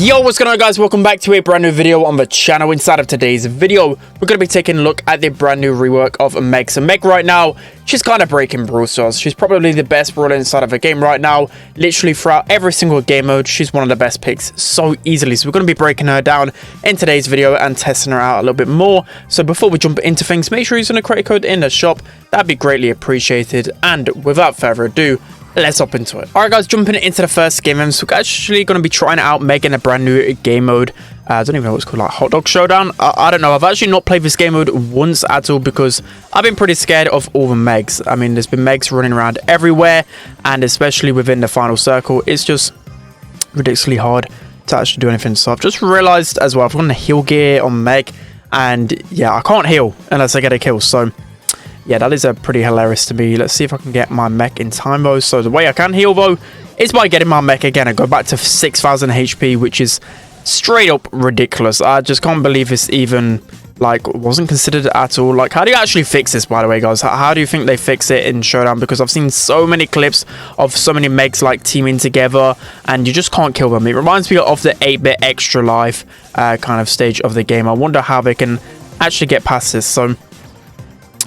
Yo, what's going on, guys? Welcome back to a brand new video on the channel. Inside of today's video, we're going to be taking a look at the brand new rework of Meg. So Meg right now, she's kind of breaking Brawl Stars. She's probably the best brawler inside of the game right now. Literally throughout every single game mode, she's one of the best picks so easily. So we're going to be breaking her down in today's video and testing her out a little bit more. So before we jump into things, make sure you're using a credit code in the shop. That'd be greatly appreciated. And without further ado, let's hop into it. Alright guys, jumping into the first game, and so we're actually going to be trying out Meg in a brand new game mode. I don't even know what it's called, like Hot Dog Showdown. I don't know. I've actually not played this game mode once at all because I've been pretty scared of all the Megs. I mean, there's been Megs running around everywhere, and especially within the final circle, it's just ridiculously hard to actually do anything. So I've just realized as well, I've got a heal gear on Meg, and yeah, I can't heal unless I get a kill. So yeah, that is pretty hilarious to me. Let's see if I can get my mech in time though. So the way I can heal though is by getting my mech again and go back to 6,000 HP, which is straight up ridiculous. I just can't believe this even like wasn't considered at all. Like, how do you actually fix this, by the way, guys? How do you think they fix it in Showdown? Because I've seen so many clips of so many megs like teaming together and you just can't kill them. It reminds me of the 8-bit extra life kind of stage of the game. I wonder how they can actually get past this. So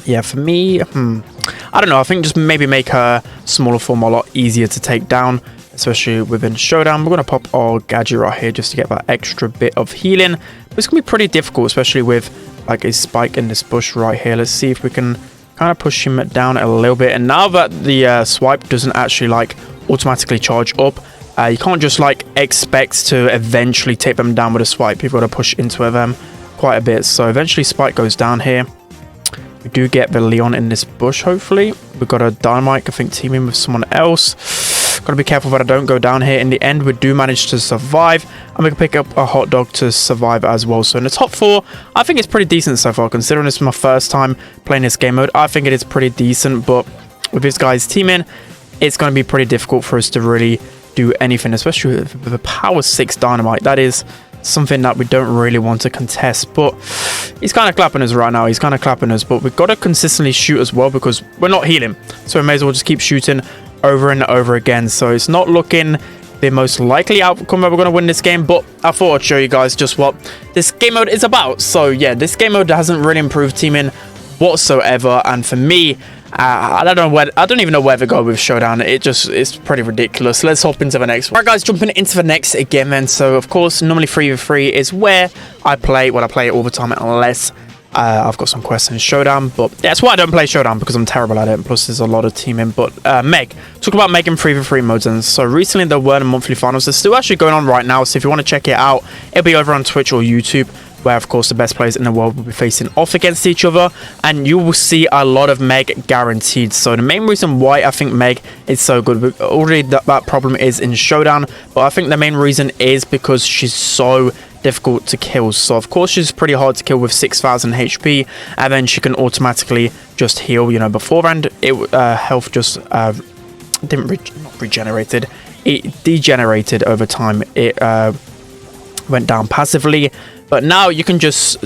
yeah, for me, I don't know. I think just maybe make her smaller form a lot easier to take down, especially within Showdown. We're going to pop our gadget right here just to get that extra bit of healing. But it's going to be pretty difficult, especially with like a spike in this bush right here. Let's see if we can kind of push him down a little bit. And now that the swipe doesn't actually like automatically charge up, you can't just like expect to eventually take them down with a swipe. You've got to push into them quite a bit. So eventually spike goes down here. We do get the Leon in this bush, hopefully. We've got a Dynamite, I think, teaming with someone else. Got to be careful that I don't go down here. In the end, we do manage to survive. And we can pick up a hot dog to survive as well. So in the top 4, I think it's pretty decent so far. Considering this is my first time playing this game mode, I think it is pretty decent. But with this guy's teaming, it's going to be pretty difficult for us to really do anything. Especially with the Power 6 Dynamite. That is something that we don't really want to contest, but he's kind of clapping us right now. He's kind of clapping us, but we've got to consistently shoot as well because we're not healing, so we may as well just keep shooting over and over again. So it's not looking the most likely outcome that we're going to win this game, but I thought I'd show you guys just what this game mode is about. So yeah, this game mode hasn't really improved teaming whatsoever, and for me, I don't even know where to go with Showdown. It's pretty ridiculous. Let's hop into the next one. Alright guys, jumping into the next game then. So of course, normally 3v3 is where I play. Well, I play it all the time unless I've got some quests in Showdown. But yeah, that's why I don't play Showdown, because I'm terrible at it. And plus, there's a lot of teaming. But Meg, talk about making 3v3 modes. And so recently there were the monthly finals. They're still actually going on right now. So if you want to check it out, it'll be over on Twitch or YouTube, where of course the best players in the world will be facing off against each other, and you will see a lot of Meg guaranteed. So the main reason why I think Meg is so good, already that problem is in Showdown, but I think the main reason is because she's so difficult to kill. So of course she's pretty hard to kill with 6,000 HP, and then she can automatically just heal. You know, beforehand health just not regenerated, it degenerated over time. It went down passively. But now you can just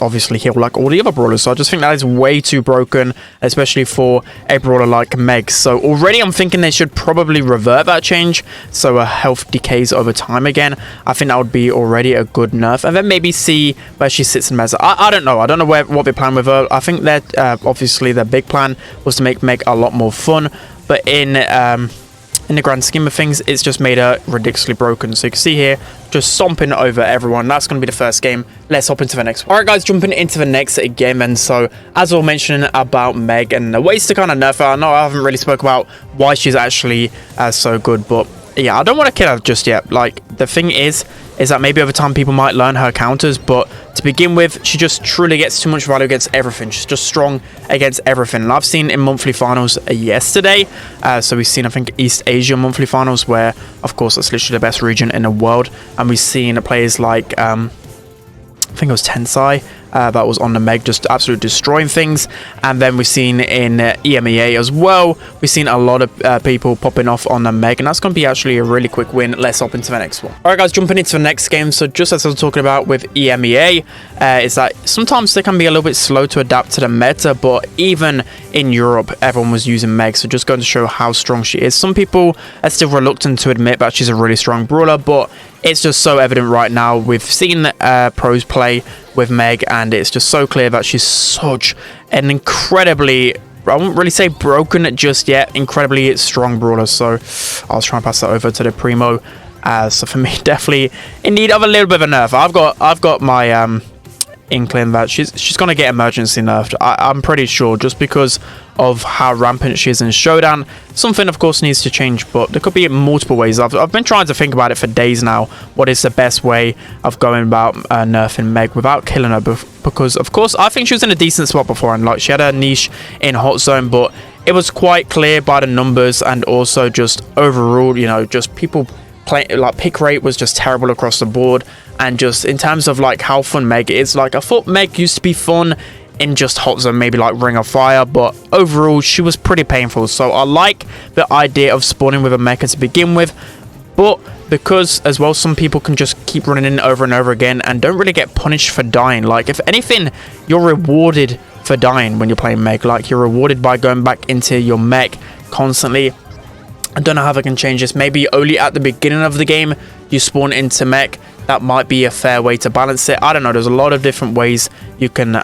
obviously heal like all the other brawlers. So I just think that is way too broken, especially for a brawler like Meg. So already I'm thinking they should probably revert that change, so her health decays over time again. I think that would be already a good nerf. And then maybe see where she sits in Meza. I don't know. I don't know what they plan with her. I think that obviously their big plan was to make Meg a lot more fun. But in the grand scheme of things, it's just made her ridiculously broken. So you can see here, just stomping over everyone. That's going to be the first game. Let's hop into the next one. Alright guys, jumping into the next game. And so, as I was mentioning about Meg and the ways to kind of nerf her, I know I haven't really spoke about why she's actually so good, but yeah, I don't want to kill her just yet. Like, the thing is that maybe over time people might learn her counters, but to begin with, she just truly gets too much value against everything. She's just strong against everything. And I've seen in monthly finals yesterday, so we've seen, I think, East Asia monthly finals, where of course that's literally the best region in the world, and we've seen players like I think it was Tensai that was on the Meg, just absolutely destroying things. And then we've seen in EMEA as well, we've seen a lot of people popping off on the Meg, and that's going to be actually a really quick win. Let's hop into the next one. Alright guys, jumping into the next game. So just as I was talking about with EMEA, is that sometimes they can be a little bit slow to adapt to the meta, but even in Europe, everyone was using Meg, so just going to show how strong she is. Some people are still reluctant to admit that she's a really strong brawler, but it's just so evident right now. We've seen pros play with Meg, and it's just so clear that she's such an incredibly, I wouldn't really say broken just yet, incredibly strong brawler. So I was trying to pass that over to the Primo. So for me, definitely in need of a little bit of a nerf. I've got my inkling that she's gonna get emergency nerfed. I'm pretty sure, just because of how rampant she is in Showdown. Something of course needs to change, but there could be multiple ways. I've been trying to think about it for days now. What is the best way of going about nerfing Meg without killing her? Because of course I think she was in a decent spot before, and like she had a niche in Hot Zone, but it was quite clear by the numbers, and also just overall, you know, just people play, like pick rate was just terrible across the board. And just in terms of like how fun Meg is, like I thought Meg used to be fun in just Hot Zone, maybe like Ring of Fire, but overall she was pretty painful. So I like the idea of spawning with a mecha to begin with, but because as well some people can just keep running in over and over again and don't really get punished for dying. Like if anything, you're rewarded for dying when you're playing Meg. Like you're rewarded by going back into your mech constantly. I don't know how they can change this. Maybe only at the beginning of the game you spawn into mech. That might be a fair way to balance it. I don't know. There's a lot of different ways you can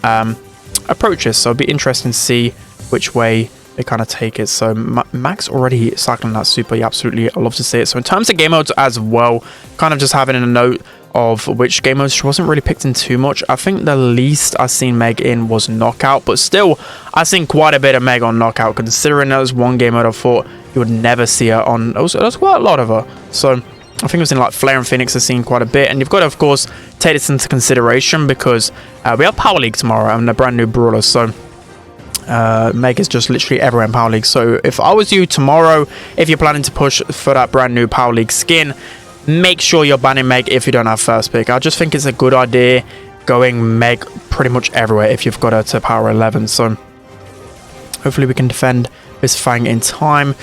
approach this. So it'll be interesting to see which way they kind of take it. So Max already cycling that super. Yeah, absolutely. I love to see it. So in terms of game modes as well, kind of just having a note of which game modes she wasn't really picked in too much. I think the least I've seen Meg in was Knockout, but still I've seen quite a bit of Meg on Knockout, considering that was one game mode I thought you would never see her on. There was quite a lot of her. So I think it was in like Flare and Phoenix I've seen quite a bit. And you've got to of course take this into consideration, because we have Power League tomorrow and a brand new brawler. So Meg is just literally everywhere in Power League. So if I was you tomorrow, if you're planning to push for that brand new Power League skin, make sure you're banning Meg if you don't have first pick. I just think it's a good idea going Meg pretty much everywhere if you've got her to power 11. So hopefully we can defend this Fang in time.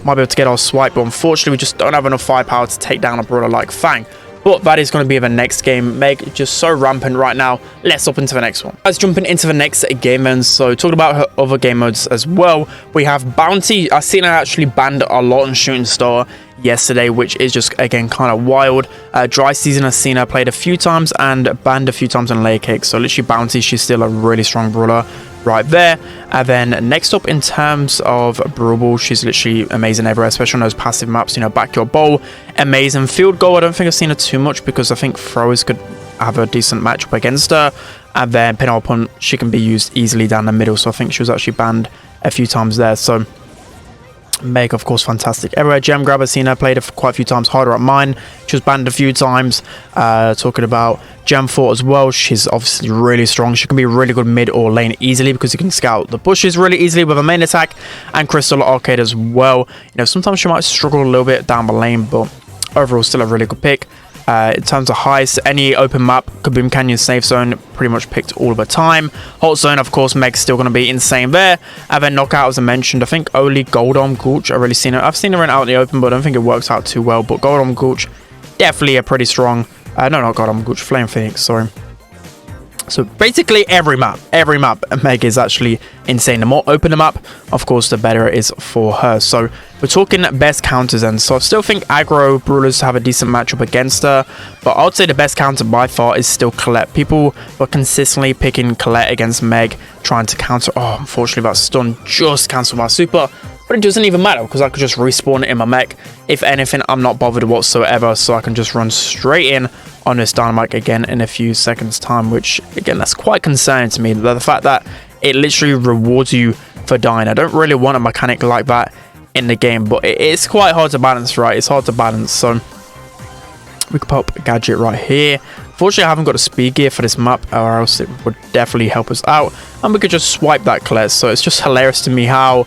Might be able to get our swipe, but unfortunately we just don't have enough firepower to take down a brawler like Fang. But that is going to be the next game. Meg just so rampant right now. Let's hop into the next one. Let's jumping into the next game then. So talking about her other game modes as well, we have Bounty. I've seen her actually banned a lot in Shooting Star yesterday, which is just again kind of wild. Dry Season, I've seen her played a few times and banned a few times on Layer Cake. So literally Bounty, she's still a really strong brawler right there. And then next up in terms of Brawl, she's literally amazing everywhere, especially on those passive maps, you know, Backyard Bowl, amazing. Field Goal, I don't think I've seen her too much, because I think throwers could have a decent matchup against her. And then Pin Up Punt, she can be used easily down the middle, so I think she was actually banned a few times there. So Meg, of course, fantastic everywhere. Gem Grab, I've seen her played quite a few times harder at mine. She was banned a few times. Talking about Gem Fort as well, she's obviously really strong. She can be really good mid or lane easily, because you can scout the bushes really easily with a main attack. And Crystal Arcade as well. You know, sometimes she might struggle a little bit down the lane, but overall still a really good pick. In terms of heists, any open map, Kaboom Canyon Safe Zone, pretty much picked all the time. Hot Zone, of course, Meg's still going to be insane there. And then Knockout, as I mentioned, I think only Goldom Gulch, I've really seen her. I've seen her out in the open, but I don't think it works out too well. But Goldom Gulch, definitely a pretty strong, no, not Goldom Gulch, Flame Phoenix, sorry. So basically every map Meg is actually insane. The more open the map, of course, the better it is for her. So we're talking best counters, and so I still think aggro brawlers have a decent matchup against her, but I would say the best counter by far is still Colette. People were consistently picking Colette against Meg, trying to counter. Oh, unfortunately that stun just cancelled my super, but it doesn't even matter, because I could just respawn it in my mech. If anything, I'm not bothered whatsoever, so I can just run straight in on this Dynamite again in a few seconds time, which again, that's quite concerning to me, the fact that it literally rewards you for dying. I don't really want a mechanic like that in the game, but it's quite hard to balance, right? It's hard to balance. So we could pop a gadget right here. Fortunately, I haven't got a speed gear for this map, or else it would definitely help us out, and we could just swipe that Colette. So it's just hilarious to me how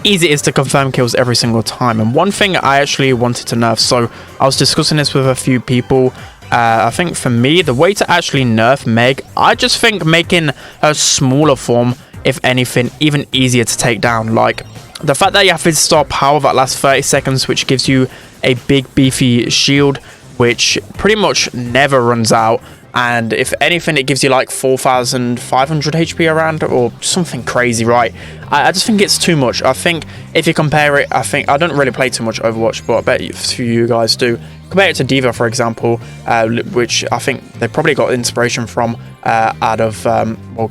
easy it is to confirm kills every single time. And one thing I actually wanted to nerf, so I was discussing this with a few people. I think for me, the way to actually nerf Meg, I just think making her smaller form, if anything, even easier to take down. Like the fact that you have to stop power that last 30 seconds, which gives you a big beefy shield, which pretty much never runs out. and if anything, it gives you like 4,500 HP around, or something crazy, right? I just think it's too much. I think if you compare it, I don't really play too much Overwatch, but I bet a few of you guys do. Compare it to D.Va, for example, which I think they probably got inspiration from out of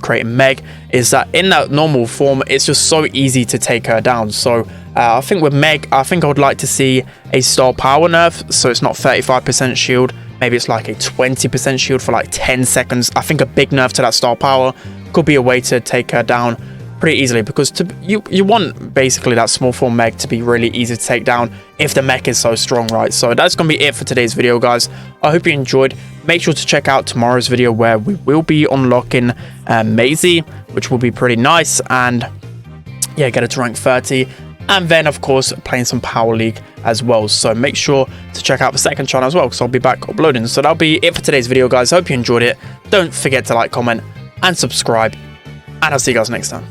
creating Meg, is that in that normal form, it's just so easy to take her down. So I think with Meg, I think I would like to see a star power nerf, so it's not 35% shield. Maybe it's like a 20% shield for like 10 seconds. I think a big nerf to that star power could be a way to take her down pretty easily, because you want basically that small form Meg to be really easy to take down if the mech is so strong, right? So that's going to be it for today's video, guys. I hope you enjoyed. Make sure to check out tomorrow's video where we will be unlocking Maisie, which will be pretty nice, and yeah, get it to rank 30. And then, of course, playing some Power League as well. So make sure to check out the second channel as well, because I'll be back uploading. So that'll be it for today's video, guys. I hope you enjoyed it. Don't forget to like, comment, and subscribe. And I'll see you guys next time.